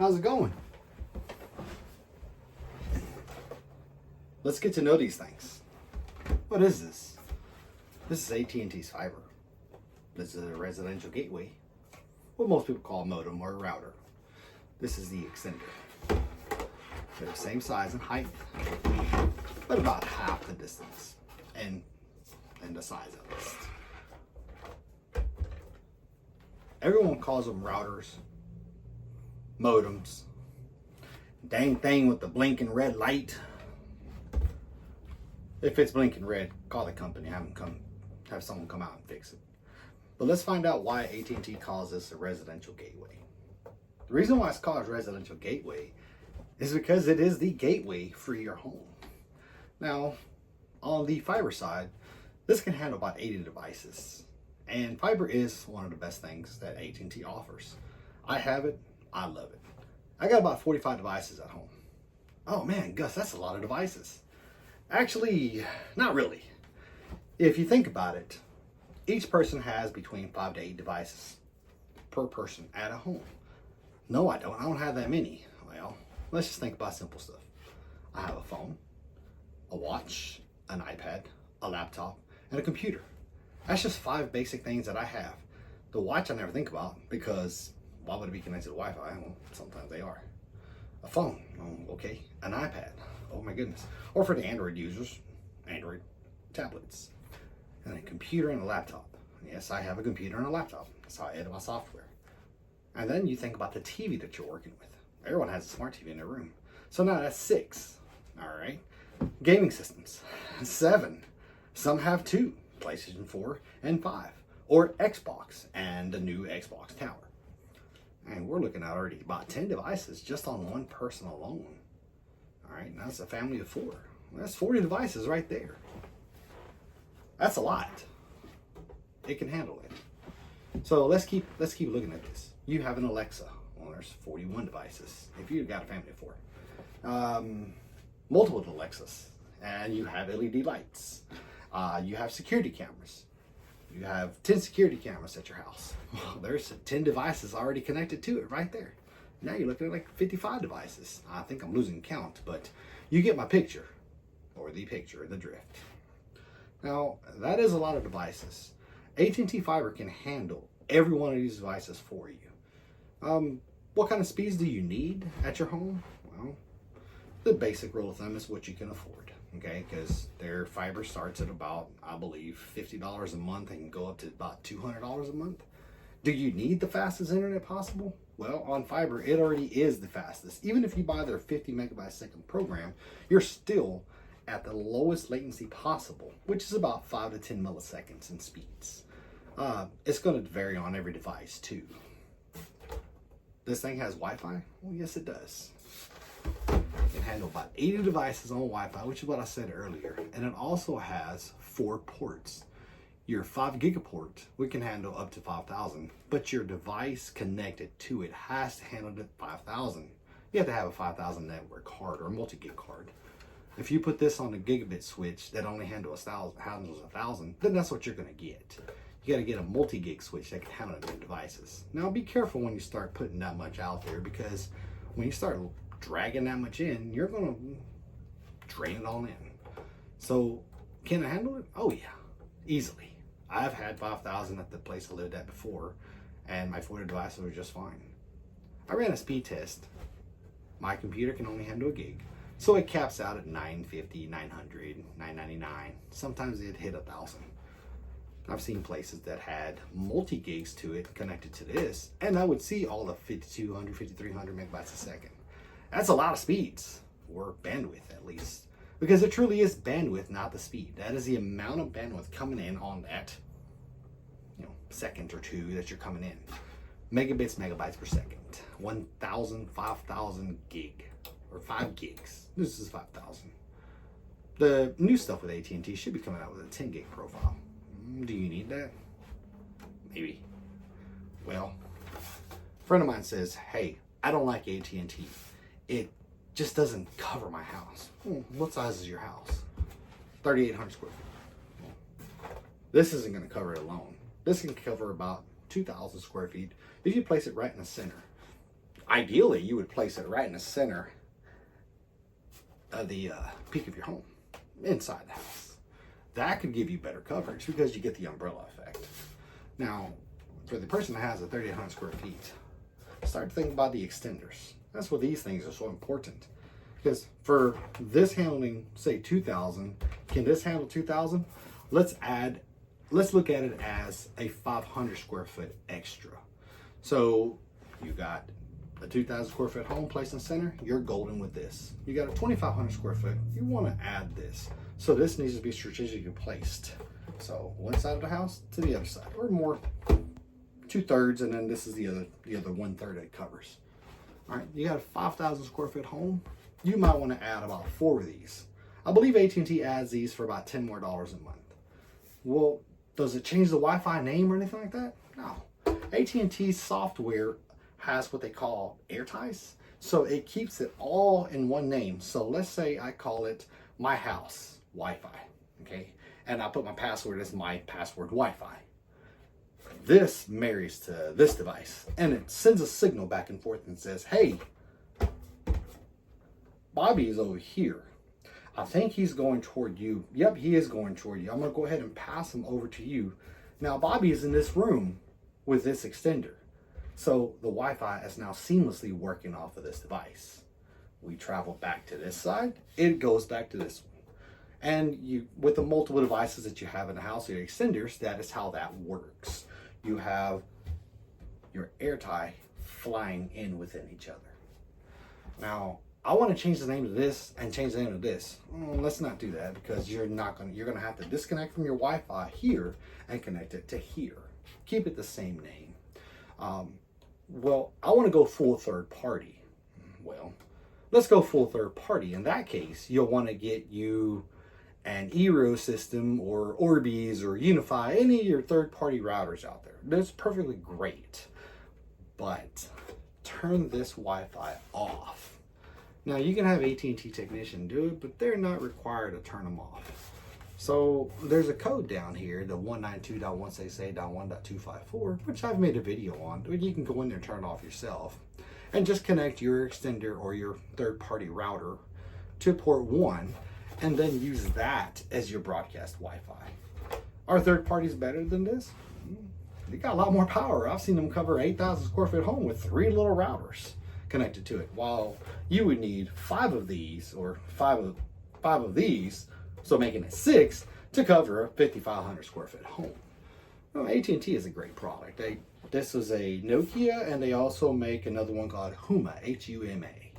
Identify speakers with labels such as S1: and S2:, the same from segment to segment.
S1: How's it going? Let's get to know these things. What is this? This is AT&T's fiber. This is a residential gateway, what most people call a modem or a router. This is the extender. They're the same size and height, but about half the distance and the size at least. Everyone calls them routers, modems, dang thing with the blinking red light. If it's blinking red, call the company, have someone come out and fix it. But let's find out why AT&T calls this a residential gateway. The reason why it's called a residential gateway is because it is the gateway for your home. Now, on the fiber side, this can handle about 80 devices. And fiber is one of the best things that AT&T offers. I have it, I love it. I got about 45 devices at home. Oh man, Gus, that's a lot of devices. Actually, not really. If you think about it, each person has between 5 to 8 devices per person at a home. No, I don't. I don't have that many. Well, let's just think about simple stuff. I have a phone, a watch, an iPad, a laptop, and a computer. That's just 5 basic things that I have. The watch I never think about because why would it be connected to Wi-Fi? Well, sometimes they are. A phone, oh, okay. An iPad, oh my goodness. Or for the Android users, Android tablets. And a computer and a laptop. Yes, I have a computer and a laptop. That's how I edit my software. And then you think about the TV that you're working with. Everyone has a smart TV in their room. So now that's 6, all right? Gaming systems, 7. Some have 2, PlayStation 4 and 5. Or Xbox and the new Xbox Tower. And we're looking at already about 10 devices just on one person alone. All right, now it's a family of 4. That's 40 devices right there. That's a lot. It can handle it. So let's keep looking at this. You have an Alexa. Well, there's 41 devices. If you've got a family of 4, multiple Alexas, and you have LED lights. You have security cameras. You have 10 security cameras at your house. Well, there's 10 devices already connected to it right there. Now you're looking at like 55 devices. I think I'm losing count, but you get my picture, or the picture, the drift. Now, that is a lot of devices. AT&T Fiber can handle every one of these devices for you. What kind of speeds do you need at your home? Well, the basic rule of thumb is what you can afford, okay? Because their fiber starts at about, I believe, $50 a month and can go up to about $200 a month. Do you need the fastest internet possible? Well, on fiber, it already is the fastest. Even if you buy their 50 megabyte second program, you're still at the lowest latency possible, which is about 5 to 10 milliseconds in speeds. It's going to vary on every device too. This thing has Wi-Fi? Well, yes, it does. It can handle about 80 devices on Wi-Fi, which is what I said earlier. And it also has 4 ports. Your 5 gigaport, we can handle up to 5,000, but your device connected to it has to handle the 5,000. You have to have a 5,000 network card or a multi-gig card. If you put this on a gigabit switch that only handles 1,000, then that's what you're going to get. You got to get a multi-gig switch that can handle new devices. Now be careful when you start putting that much out there, because when you start dragging that much in, you're going to drain it all in. So can it handle it? Oh yeah, easily. I've had 5,000 at the place I lived at before, and my 40 devices were just fine. I ran a speed test. My computer can only handle a gig. So it caps out at 950, 900, 999. Sometimes it hit 1,000. I've seen places that had multi-gigs to it connected to this, and I would see all the 5,200, 5,300 megabytes a second. That's a lot of speeds, or bandwidth at least, because it truly is bandwidth, not the speed. That is the amount of bandwidth coming in on that, second or 2 that you're coming in. Megabits, megabytes per second. 1,000, 5,000 gig. Or 5 gigs. This is 5,000. The new stuff with AT&T should be coming out with a 10 gig profile. Do you need that? Maybe. Well, a friend of mine says, hey, I don't like AT&T. It just doesn't cover my house. What size is your house? 3,800 square feet. This isn't going to cover it alone. This can cover about 2,000 square feet if you place it right in the center. Ideally, you would place it right in the center of the peak of your home, inside the house. That could give you better coverage because you get the umbrella effect. Now, for the person that has a 3,800 square feet, start to think about the extenders. That's why these things are so important. Because for this handling, say 2,000, can this handle 2,000? Let's look at it as a 500 square foot extra. So you got a 2,000 square foot home placed in the center, you're golden with this. You got a 2,500 square foot, you want to add this. So this needs to be strategically placed. So one side of the house to the other side, or more, 2/3, and then this is the other 1/3 it covers. All right, you got a 5,000 square foot home. You might want to add about 4 of these. I believe AT&T adds these for about $10 more a month. Well, does it change the Wi-Fi name or anything like that? No. AT&T software has what they call air ties, so it keeps it all in one name. So let's say I call it my house Wi-Fi, okay, and I put my password as my password Wi-Fi. This marries to this device, and it sends a signal back and forth and says, hey, Bobby is over here. I think he's going toward you. Yep, he is going toward you. I'm going to go ahead and pass him over to you. Now, Bobby is in this room with this extender. So the Wi-Fi is now seamlessly working off of this device. We travel back to this side. It goes back to this one. And you, with the multiple devices that you have in the house, your extenders, that is how that works. You have your air tie flying in within each other. Now, I want to change the name of this and change the name of this. Let's not do that, because you're gonna have to disconnect from your Wi-Fi here and connect it to here. Keep it the same name. Well, I want to go full third party. Well, let's go full third party. In that case, you'll want to get you an Eero system or Orbeez or Unify, any of your third party routers out there. That's perfectly great. But turn this Wi-Fi off. Now, you can have AT&T technician do it, but they're not required to turn them off. So there's a code down here, the 192.168.1.254, which I've made a video on, but you can go in there and turn it off yourself and just connect your extender or your third-party router to port 1 and then use that as your broadcast Wi-Fi. Are third parties better than this? They got a lot more power. I've seen them cover 8,000 square foot home with 3 little routers connected to it, while you would need 5 of these or five of these, so making it 6 to cover a 5,500 square foot home. Well, AT&T is a great product. This is a Nokia, and they also make another one called Huma, H-U-M-A.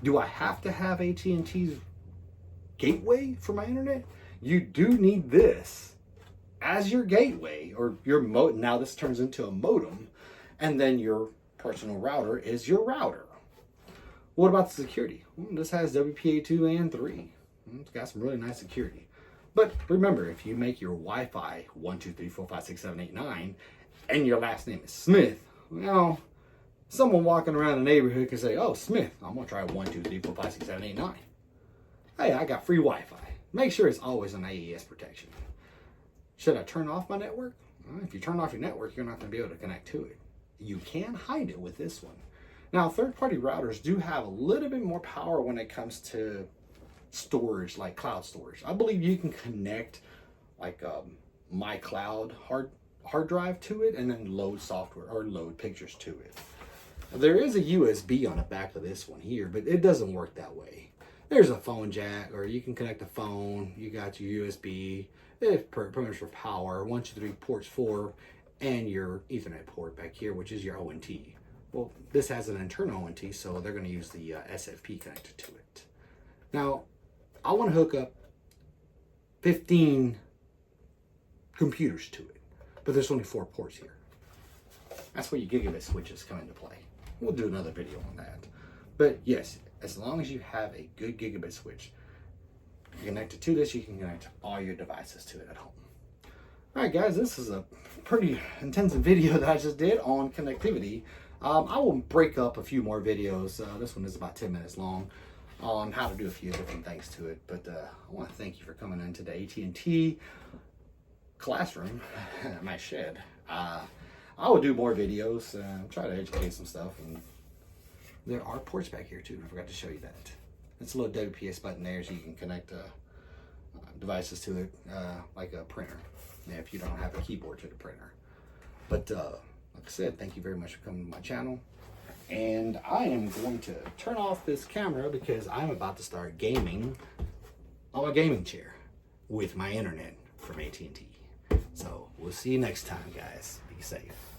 S1: Do I have to have AT&T's gateway for my internet? You do need this as your gateway, or your now this turns into a modem, and then your personal router is your router. What about the security? This has WPA2 and 3. It's got some really nice security. But remember, if you make your Wi-Fi 1, 2, 3, 4, 5, 6, 7, 8, 9, and your last name is Smith, well, someone walking around the neighborhood can say, oh, Smith, I'm going to try 1, 2, 3, 4, 5, 6, 7, 8, 9. Hey, I got free Wi-Fi. Make sure it's always on AES protection. Should I turn off my network? Well, if you turn off your network, you're not going to be able to connect to it. You can hide it with this one. Now, third-party routers do have a little bit more power when it comes to storage, like cloud storage. I believe you can connect like my cloud hard drive to it and then load software or load pictures to it. There is a USB on the back of this one here, but it doesn't work that way. There's a phone jack, or you can connect a phone. You got your USB. It's pretty much for power. 1, 2, 3 ports 4, and your Ethernet port back here, which is your ONT. Well, this has an internal ONT, so they're going to use the SFP connector to it. Now, I want to hook up 15 computers to it, but there's only 4 ports here. That's where your gigabit switches come into play. We'll do another video on that. But yes, as long as you have a good gigabit switch connected to this, you can connect all your devices to it at home. All right, guys, this is a pretty intensive video that I just did on connectivity. I will break up a few more videos. This one is about 10 minutes long on how to do a few different things to it. But I want to thank you for coming into the AT&T classroom, my shed. I will do more videos, try to educate some stuff. And there are ports back here too. I forgot to show you that. It's a little WPS button there, so you can connect devices to it, like a printer. Yeah, if you don't have a keyboard to the printer. But like I said, thank you very much for coming to my channel. And I am going to turn off this camera because I'm about to start gaming on my gaming chair with my internet from AT&T. So we'll see you next time, guys. Be safe.